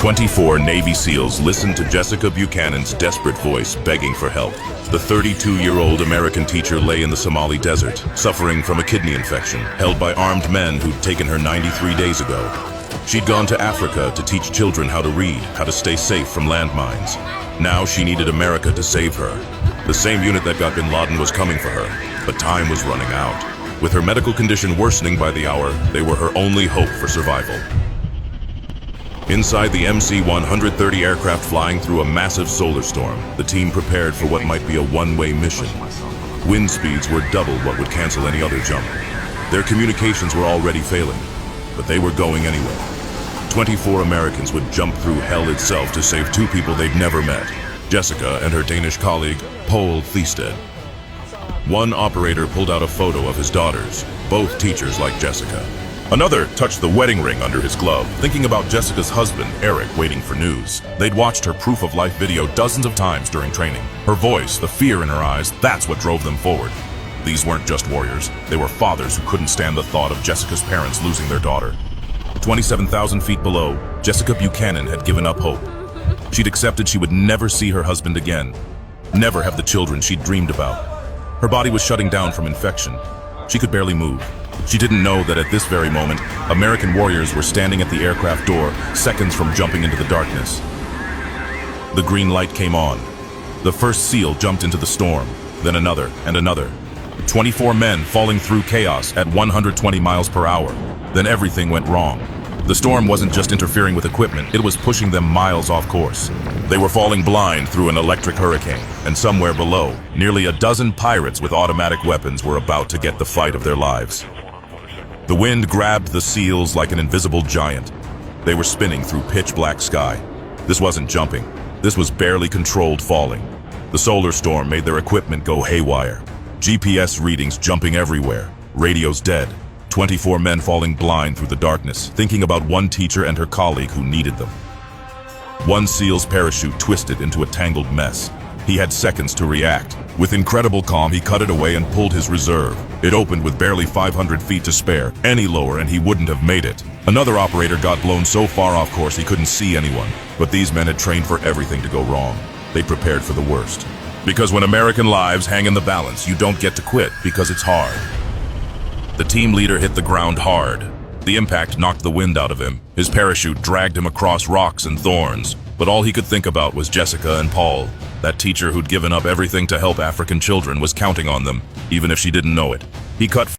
24 Navy SEALs listened to Jessica Buchanan's desperate voice begging for help. The 32-year-old American teacher lay in the Somali desert, suffering from a kidney infection, held by armed men who'd taken her 93 days ago. She'd gone to Africa to teach children how to read, how to stay safe from landmines. Now she needed America to save her. The same unit that got bin Laden was coming for her, but time was running out. With her medical condition worsening by the hour, they were her only hope for survival. Inside the MC-130 aircraft flying through a massive solar storm, the team prepared for what might be a one-way mission. Wind speeds were double what would cancel any other jump. Their communications were already failing, but they were going anyway. 24 Americans would jump through hell itself to save two people they'd never met, Jessica and her Danish colleague, Paul Thiested. One operator pulled out a photo of his daughters, both teachers like Jessica. Another touched the wedding ring under his glove, thinking about Jessica's husband, Eric, waiting for news. They'd watched her proof-of-life video dozens of times during training. Her voice, the fear in her eyes, that's what drove them forward. These weren't just warriors. They were fathers who couldn't stand the thought of Jessica's parents losing their daughter. 27,000 feet below, Jessica Buchanan had given up hope. She'd accepted she would never see her husband again, never have the children she'd dreamed about. Her body was shutting down from infection. She could barely move. She didn't know that at this very moment, American warriors were standing at the aircraft door, seconds from jumping into the darkness. The green light came on. The first SEAL jumped into the storm, then another and another. 24 men falling through chaos at 120 miles per hour. Then everything went wrong. The storm wasn't just interfering with equipment, it was pushing them miles off course. They were falling blind through an electric hurricane, and somewhere below, nearly a dozen pirates with automatic weapons were about to get the fight of their lives. The wind grabbed the SEALs like an invisible giant. They were spinning through pitch-black sky. This wasn't jumping. This was barely controlled falling. The solar storm made their equipment go haywire. GPS readings jumping everywhere. Radios dead. 24 men falling blind through the darkness, thinking about one teacher and her colleague who needed them. One SEAL's parachute twisted into a tangled mess. He had seconds to react. With incredible calm, he cut it away and pulled his reserve. It opened with barely 500 feet to spare. Any lower and he wouldn't have made it. Another operator got blown so far off course he couldn't see anyone. But these men had trained for everything to go wrong. They prepared for the worst. Because when American lives hang in the balance, you don't get to quit because it's hard. The team leader hit the ground hard. The impact knocked the wind out of him. His parachute dragged him across rocks and thorns. But all he could think about was Jessica and Paul. That teacher who'd given up everything to help African children was counting on them, even if she didn't know it. He cut